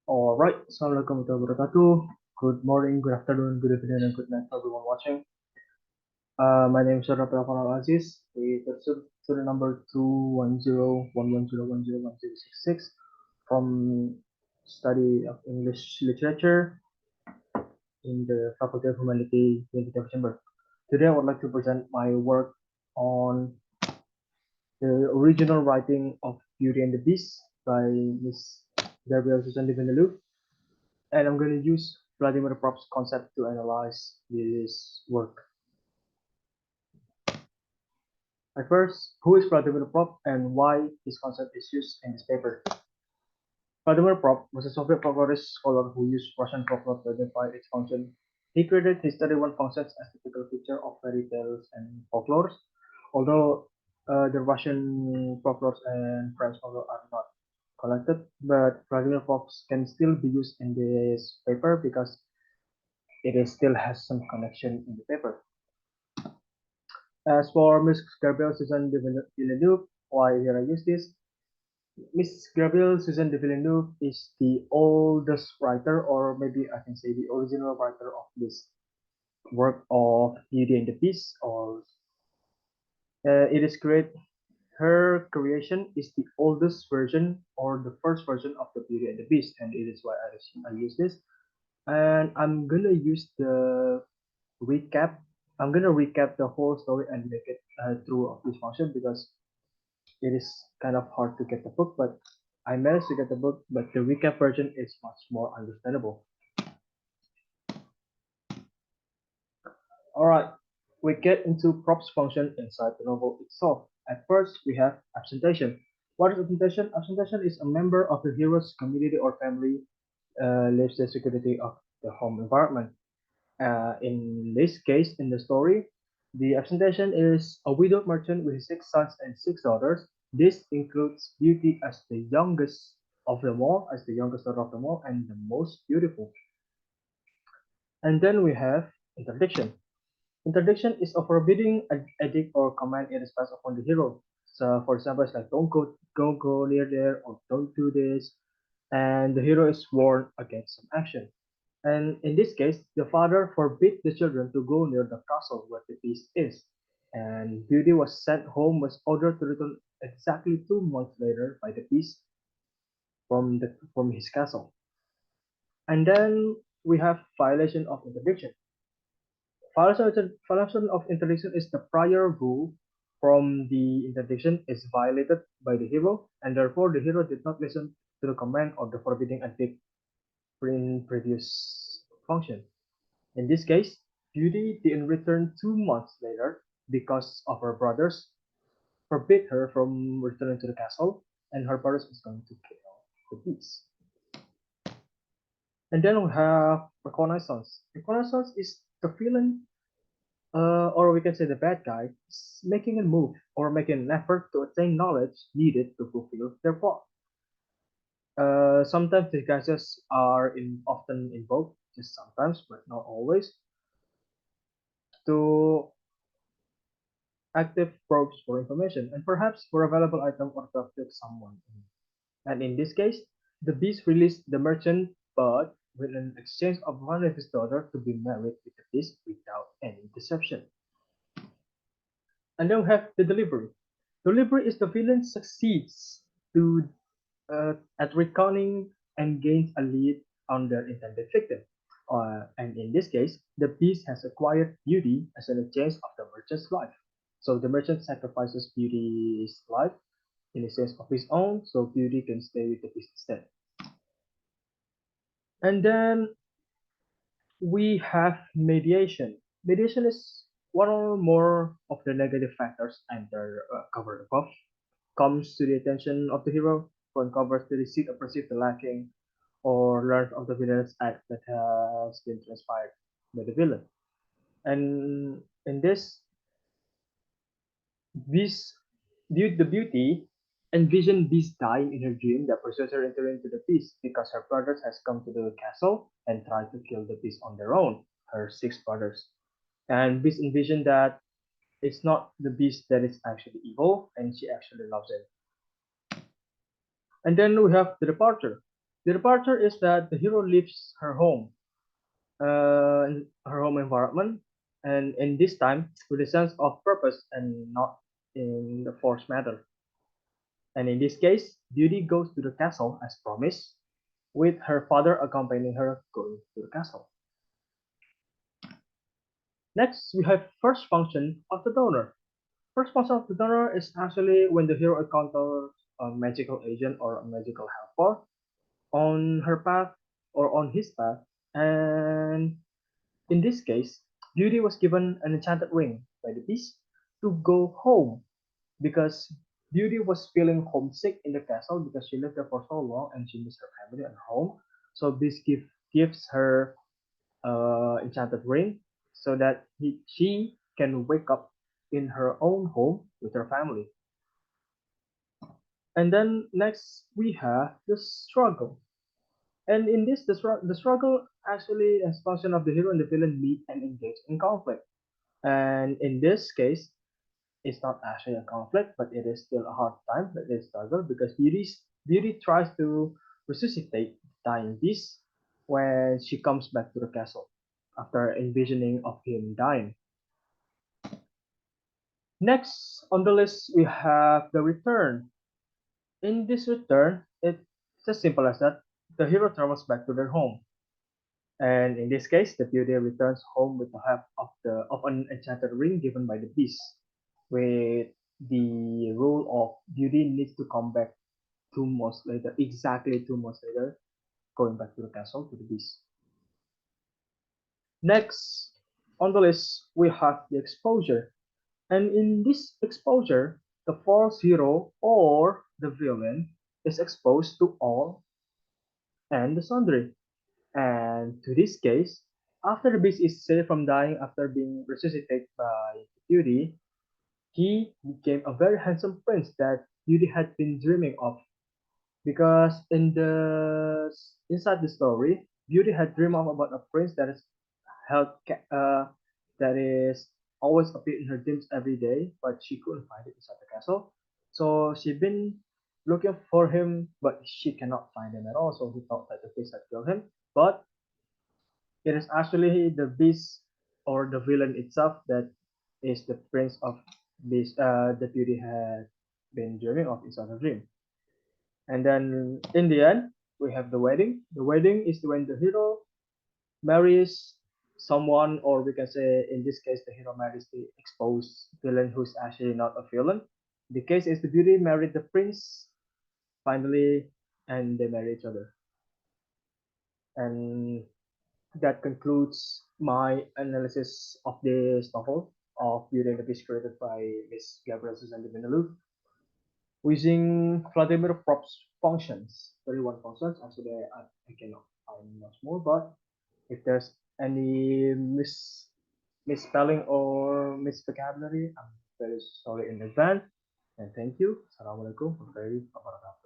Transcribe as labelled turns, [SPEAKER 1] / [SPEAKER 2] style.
[SPEAKER 1] All right, Assalamualaikum warahmatullahi wabarakatuh. Good morning, good afternoon, good evening, and good night for everyone watching. My name is Al-Aziz. We student number 21011010166 from study of English literature in the Faculty of Humanity, University of December. Today, I would like to present my work on the original writing of Beauty and the Beast by Miss Gabrielle Susan de Villeneuve, and I'm going to use Vladimir Propp's concept to analyze this work. At first, who is Vladimir Propp and why this concept is used in this paper? Vladimir Propp was a Soviet folklorist scholar who used Russian folklore to identify its function. He created his 31 functions as typical feature of fairy tales and folklores, although the Russian folklores and French folklore are not collected, but Vladimir Propp's can still be used in this paper because still has some connection in the paper. As for Miss Gabrielle Susan de Villeneuve, why did I use this? Miss Gabrielle Susan de Villeneuve is the oldest writer, or maybe I can say the original writer of this work of Beauty and the Beast. Or it is great. Her creation is the oldest version or the first version of the Beauty and the Beast, and it is why I use this. And I'm gonna use the recap. I'm gonna recap the whole story and make it through of this function because it is kind of hard to get the book, but I managed to get the book, but the recap version is much more understandable. Alright, we get into props function inside the novel itself. At first, we have absentation. What is absentation? Absentation is a member of the hero's community or family lives the security of the home environment. In this case, in the story, the absentation is a widowed merchant with 6 sons and 6 daughters. This includes Beauty as the youngest of them all, as the youngest daughter of them all, and the most beautiful. And then we have interdiction. Interdiction is a forbidding edict or command it is passed upon the hero. So, for example, it's like don't go near there, or don't do this, and the hero is warned against some action. And in this case, the father forbid the children to go near the castle where the beast is, and Beauty was sent home was ordered to return exactly 2 months later by the beast from his castle. And then we have violation of interdiction. Violation of interdiction is the prior rule from the interdiction is violated by the hero, and therefore the hero did not listen to the command of the forbidding edict in previous function. In this case, Beauty didn't return 2 months later because of her brothers forbid her from returning to the castle, and her brothers is going to kill the beast. And then we have reconnaissance. Reconnaissance is the villain, or we can say the bad guy, is making a move or making an effort to attain knowledge needed to fulfill their plot. Sometimes the guises are often invoked, just sometimes, but not always, to active probes for information, and perhaps for a valuable item or to abduct someone. And in this case, the beast released the merchant, but with an exchange of one of his daughter to be married with the beast without any deception. And then we have the delivery. Delivery is the villain succeeds to at reconning and gains a lead on their intended victim. And in this case, the beast has acquired Beauty as an exchange of the merchant's life. So the merchant sacrifices Beauty's life in exchange of his own, so Beauty can stay with the beast instead. And then we have mediation. Mediation is one or more of the negative factors under covered above comes to the attention of the hero who uncovers the deceit or perceives the lacking or learns of the villainous act that has been transpired by the villain. And in this, Beast, the Beauty envisioned Beast dying in her dream that pursues her entering into the Beast because her brothers has come to the castle and tried to kill the Beast on their own, her 6 brothers. And Beast envisioned that it's not the Beast that is actually evil and she actually loves him. And then we have the departure. The departure is that the hero leaves her home environment, and in this time with a sense of purpose and not in the forced matter. And in this case, Beauty goes to the castle as promised, with her father accompanying her going to the castle. Next, we have first function of the donor. First function of the donor is actually when the hero encounters a magical agent or a magical helper on her path or on his path, and in this case, Beauty was given an enchanted ring by the beast to go home because Beauty was feeling homesick in the castle because she lived there for so long and she missed her family and home. So this gives her enchanted ring so that she can wake up in her own home with her family. And then next we have the struggle. And in this, the struggle actually is a function of the hero and the villain meet and engage in conflict. And in this case, it's not actually a conflict, but it is still a hard time that they struggle because Beauty tries to resuscitate dying Beast when she comes back to the castle after envisioning of him dying. Next on the list we have the return. In this return, it's as simple as that. The hero travels back to their home. And in this case, the beauty returns home with the help of an enchanted ring given by the beast, with the rule of beauty needs to come back 2 months later, exactly 2 months later, going back to the castle to the beast. Next on the list, we have the exposure. And in this exposure, the false hero or the villain is exposed to all and the sundry. And to this case, after the beast is saved from dying after being resuscitated by Beauty, he became a very handsome prince that Beauty had been dreaming of. Because inside the story, Beauty had dreamed of about a prince that is held that is always appeared in her dreams every day, but she couldn't find it inside the castle. So she been looking for him, but she cannot find him at all. So he thought that the beast had killed him, but it is actually the beast or the villain itself that is the prince of this the Beauty had been dreaming of inside her dream. And then in the end, we have the wedding. The wedding is when the hero marries someone, or we can say in this case, the hero marries the exposed villain who's actually not a villain. The case is the Beauty married the prince finally, and they marry each other. And that concludes my analysis of this novel of Beauty and the Beast created by Miss Gabrielle Susan de Benelux using Vladimir Propp's functions, 31 functions. Actually, I cannot find much more, but if there's any misspelling or misvocabulary, I'm very sorry in advance. And thank you. Assalamualaikum warahmatullahi wabarakatuh.